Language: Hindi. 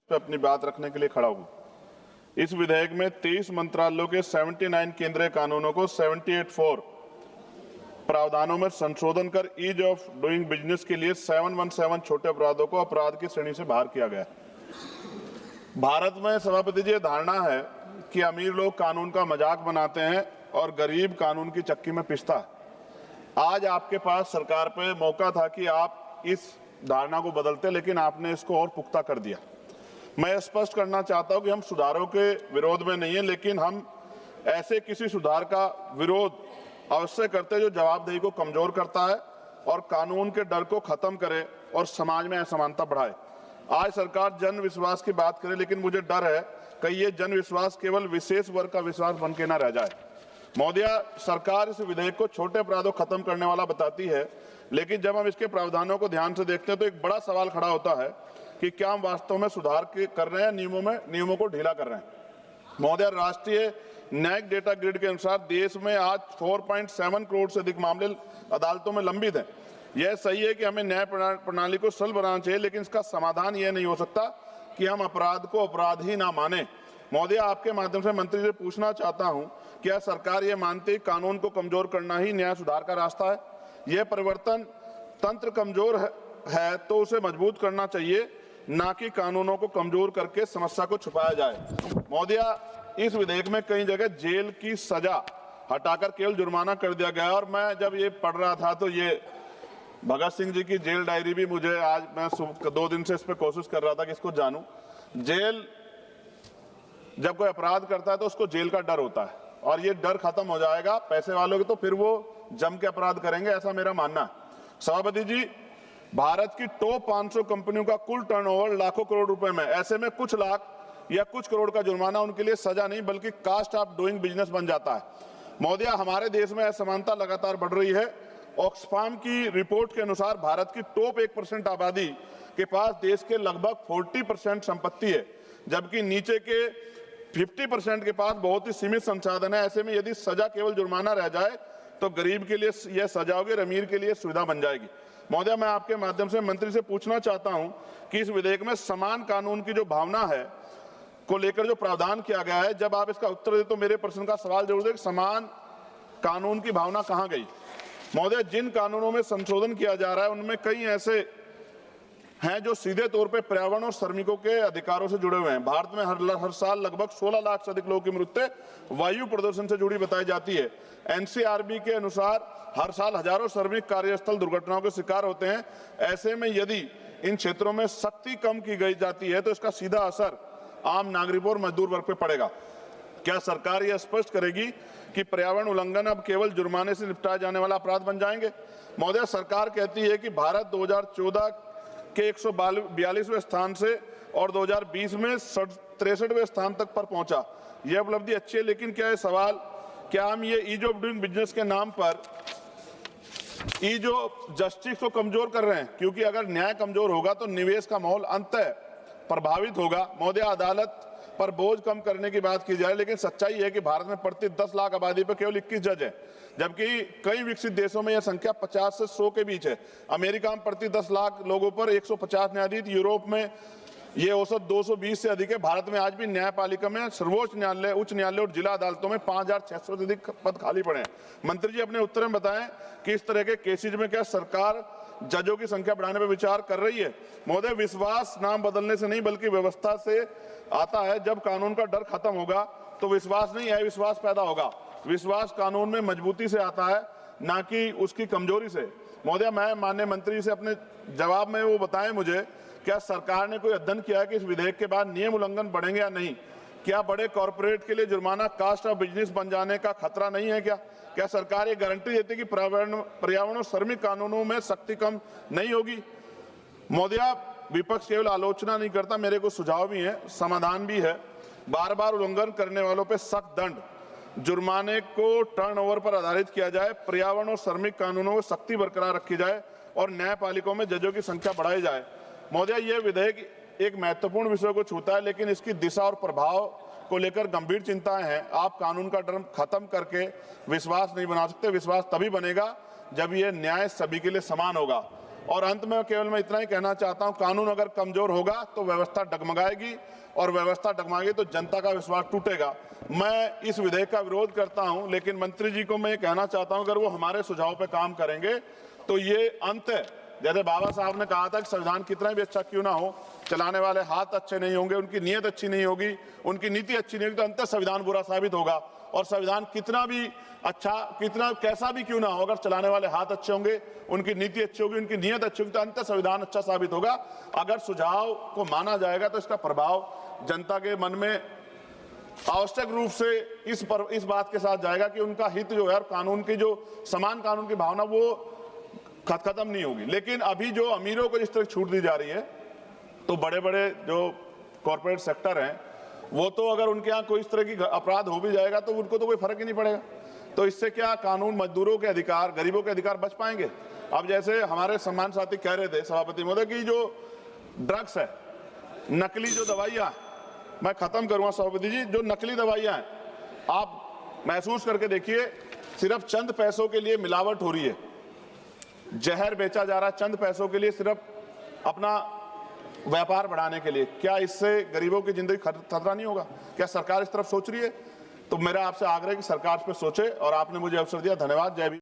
पे अपनी बात रखने के लिए खड़ा हूं। इस विधेयक में 23 मंत्रालयों के 79 केंद्रीय कानूनों को 78(4) प्रावधानों में संशोधन कर ईज ऑफ डूइंग बिजनेस के लिए 717 छोटे अपराधों को अपराध की श्रेणी से बाहर किया गया। भारत में सभापति जी धारणा है कि अमीर लोग कानून का मजाक बनाते हैं और गरीब कानून की चक्की में पिसता है। आज आपके पास सरकार पे मौका था कि आप इस धारणा को बदलते, लेकिन आपने इसको और पुख्ता कर दिया। मैं स्पष्ट करना चाहता हूं कि हम सुधारों के विरोध में नहीं है, लेकिन हम ऐसे किसी सुधार का विरोध अवश्य करते हैं जो जवाबदेही को कमजोर करता है और कानून के डर को खत्म करे और समाज में असमानता बढ़ाए। आज सरकार जन विश्वास की बात करे, लेकिन मुझे डर है कि ये जन विश्वास केवल विशेष वर्ग का विश्वास बन के न रह जाए। महोदया, सरकार इस विधेयक को छोटे अपराधों खत्म करने वाला बताती है, लेकिन जब हम इसके प्रावधानों को ध्यान से देखते हैं तो एक बड़ा सवाल खड़ा होता है कि क्या हम वास्तव में सुधार कर रहे हैं, नियमों को ढीला कर रहे हैं। महोदया, राष्ट्रीय न्यायिक डेटा ग्रिड के अनुसार देश में आज 4.7 करोड़ से अधिक मामले अदालतों में लंबित हैं। यह सही है कि हमें न्याय प्रणाली को सरल बनाना चाहिए, लेकिन इसका समाधान यह नहीं हो सकता कि हम अपराध को अपराध ही ना माने। महोदया, आपके माध्यम से मंत्री से पूछना चाहता हूं, क्या सरकार ये मानती है कानून को कमजोर करना ही न्याय सुधार का रास्ता है? यह परिवर्तन तंत्र कमजोर है तो उसे मजबूत करना चाहिए, ना कि कानूनों को कमजोर करके समस्या को छुपाया जाए। महोदया, इस विधेयक में कई जगह जेल की सजा हटाकर केवल जुर्माना कर दिया गया, और मैं जब ये पढ़ रहा था तो ये भगत सिंह जी की जेल डायरी भी मुझे आज, मैं 2 दिन से इस पर कोशिश कर रहा था कि इसको जानूं। जेल, जब कोई अपराध करता है तो उसको जेल का डर होता है, और ये डर खत्म हो जाएगा पैसे वालों के, तो फिर वो जम के अपराध करेंगे, ऐसा मेरा मानना है। सभापति जी, भारत की टॉप 500 कंपनियों का कुल टर्नओवर लाखों करोड़ रुपए में, ऐसे में कुछ लाख या कुछ करोड़ का जुर्माना उनके लिए सजा नहीं बल्कि कास्ट ऑफ डूइंग बिजनेस बन जाता है। महोदया, हमारे देश में असमानता लगातार बढ़ रही है। ऑक्सफाम की रिपोर्ट के अनुसार भारत की टॉप 1% आबादी के पास देश के लगभग 40% संपत्ति है, जबकि नीचे के 50% के पास बहुत ही सीमित संसाधन है। ऐसे में यदि सजा केवल जुर्माना रह जाए तो गरीब के लिए यह सजा होगी, अमीर के लिए सुविधा बन जाएगी। महोदया, मैं आपके माध्यम से मंत्री से पूछना चाहता हूं कि इस विधेयक में समान कानून की जो भावना है को लेकर जो प्रावधान किया गया है, जब आप इसका उत्तर दे तो मेरे प्रश्न का सवाल जरूर दे कि समान कानून की भावना कहां गई। महोदय, जिन कानूनों में संशोधन किया जा रहा है उनमें कई ऐसे हैं जो सीधे तौर पे पर्यावरण और श्रमिकों के अधिकारों से जुड़े हुए हैं। भारत में हर साल लगभग 16 लाख से अधिक लोगों की मृत्यु वायु प्रदूषण से जुड़ी बताई जाती है। एनसीआरबी के अनुसार हर साल हजारों श्रमिक कार्यस्थल दुर्घटनाओं के शिकार होते हैं। ऐसे में यदि इन क्षेत्रों में सख्ती कम की गई जाती है तो इसका सीधा असर आम नागरिकों और मजदूर वर्ग पे पड़ेगा। क्या सरकार यह स्पष्ट करेगी कि पर्यावरण उल्लंघन अब केवल जुर्माने से निपटाए जाने वाला अपराध बन जाएंगे? महोदय, सरकार कहती है कि भारत 2014 के 142वें स्थान से और 2020 में 63वें स्थान तक पर पहुंचा। यह उपलब्धि अच्छी है, लेकिन क्या हम ये ईज ऑफ डूइंग बिजनेस के नाम पर ईज ऑफ जस्टिस को कमजोर कर रहे हैं? क्योंकि अगर न्याय कमजोर होगा तो निवेश का माहौल अंततः प्रभावित होगा। महोदय, अदालत पर बोझ कम करने की बात की जाए, लेकिन सच्चाई है कि भारत में प्रति 10 लाख आबादी पर केवल 21 जज है, जबकि कई विकसित देशों में यह संख्या 50 से 100 के बीच है। अमेरिका में प्रति 10 लाख लोगों पर 150 न्यायाधीश, यूरोप में ये औसत 220 से अधिक है। भारत में आज भी न्यायपालिका में सर्वोच्च न्यायालय, उच्च न्यायालय और जिला अदालतों में 5600 से अधिक पद खाली पड़े हैं। मंत्री जी, अपने उत्तर में बताएं कि इस तरह के केसेज में क्या सरकार जजों की संख्या बढ़ाने पर विचार कर रही है? महोदय, विश्वास नाम बदलने से नहीं बल्कि व्यवस्था से आता है। जब कानून का डर खत्म होगा तो विश्वास नहीं, अविश्वास पैदा होगा। विश्वास कानून में मजबूती से आता है, ना कि उसकी कमजोरी से। महोदय, मैं माननीय मंत्री से अपने जवाब में वो बताएं मुझे, क्या सरकार ने कोई अध्ययन किया है कि इस विधेयक के बाद नियम उल्लंघन बढ़ेंगे या नहीं? क्या बड़े कॉर्पोरेट के लिए जुर्माना कास्ट ऑफ बिजनेस बन जाने का खतरा नहीं है? क्या सरकार ये गारंटी देती है कि पर्यावरण और श्रमिक कानूनों में सख्ती कम नहीं होगी? महोदया, विपक्ष केवल आलोचना नहीं करता, मेरे को सुझाव भी है, समाधान भी है। बार बार उल्लंघन करने वालों पर सख्त दंड, जुर्माने को टर्नओवर पर आधारित किया जाए, पर्यावरण और श्रमिक कानूनों में सख्ती बरकरार रखी जाए और न्यायपालिकाओं में जजों की संख्या बढ़ाई जाए। महोदय, यह विधेयक एक महत्वपूर्ण विषय को छूता है, लेकिन इसकी दिशा और प्रभाव को लेकर गंभीर चिंताएं हैं। आप कानून का डर खत्म करके विश्वास नहीं बना सकते। विश्वास तभी बनेगा जब यह न्याय सभी के लिए समान होगा। और अंत में केवल मैं इतना ही कहना चाहता हूं, कानून अगर कमजोर होगा तो व्यवस्था डगमगाएगी और व्यवस्था डगमगाएगी तो जनता का विश्वास टूटेगा। मैं इस विधेयक का विरोध करता हूं, लेकिन मंत्री जी को मैं ये कहना चाहता हूं, अगर वो हमारे सुझाव पे काम करेंगे तो ये अंत है। जैसे बाबा साहब ने कहा था कि संविधान कितना भी अच्छा क्यों ना हो, चलाने वाले हाथ अच्छे नहीं होंगे, उनकी नीयत अच्छी नहीं होगी, उनकी नीति अच्छी नहीं होगी, तो अंततः संविधान बुरा साबित होगा। और संविधान कितना भी अच्छा, कितना कैसा भी क्यों ना हो, अगर चलाने वाले हाथ अच्छे होंगे, उनकी नीति अच्छी होगी, उनकी नीयत अच्छी होगी, तो अंततः संविधान अच्छा साबित होगा। अगर सुझाव को माना जाएगा तो इसका प्रभाव जनता के मन में आवश्यक रूप से इस बात के साथ जाएगा कि उनका हित जो है, कानून की जो समान कानून की भावना वो खत्म नहीं होगी। लेकिन अभी जो अमीरों को जिस तरह छूट दी जा रही है, तो बड़े बड़े जो कॉर्पोरेट सेक्टर हैं, वो तो अगर उनके यहाँ कोई इस तरह की अपराध हो भी जाएगा तो उनको तो कोई फर्क ही नहीं पड़ेगा। तो इससे क्या कानून, मजदूरों के अधिकार, गरीबों के अधिकार बच पाएंगे? अब जैसे हमारे सम्मान साथी कह रहे थे सभापति महोदय की जो ड्रग्स है, नकली जो दवाइयाँ, मैं खत्म करूंगा सभापति जी, जो नकली दवाइयाँ हैं आप महसूस करके देखिए, सिर्फ चंद पैसों के लिए मिलावट हो रही है, जहर बेचा जा रहा है चंद पैसों के लिए, सिर्फ अपना व्यापार बढ़ाने के लिए। क्या इससे गरीबों की जिंदगी खतरा नहीं होगा? क्या सरकार इस तरफ सोच रही है? तो मेरा आपसे आग्रह है कि सरकार इस पर सोचे, और आपने मुझे अवसर दिया, धन्यवाद। जय भीम।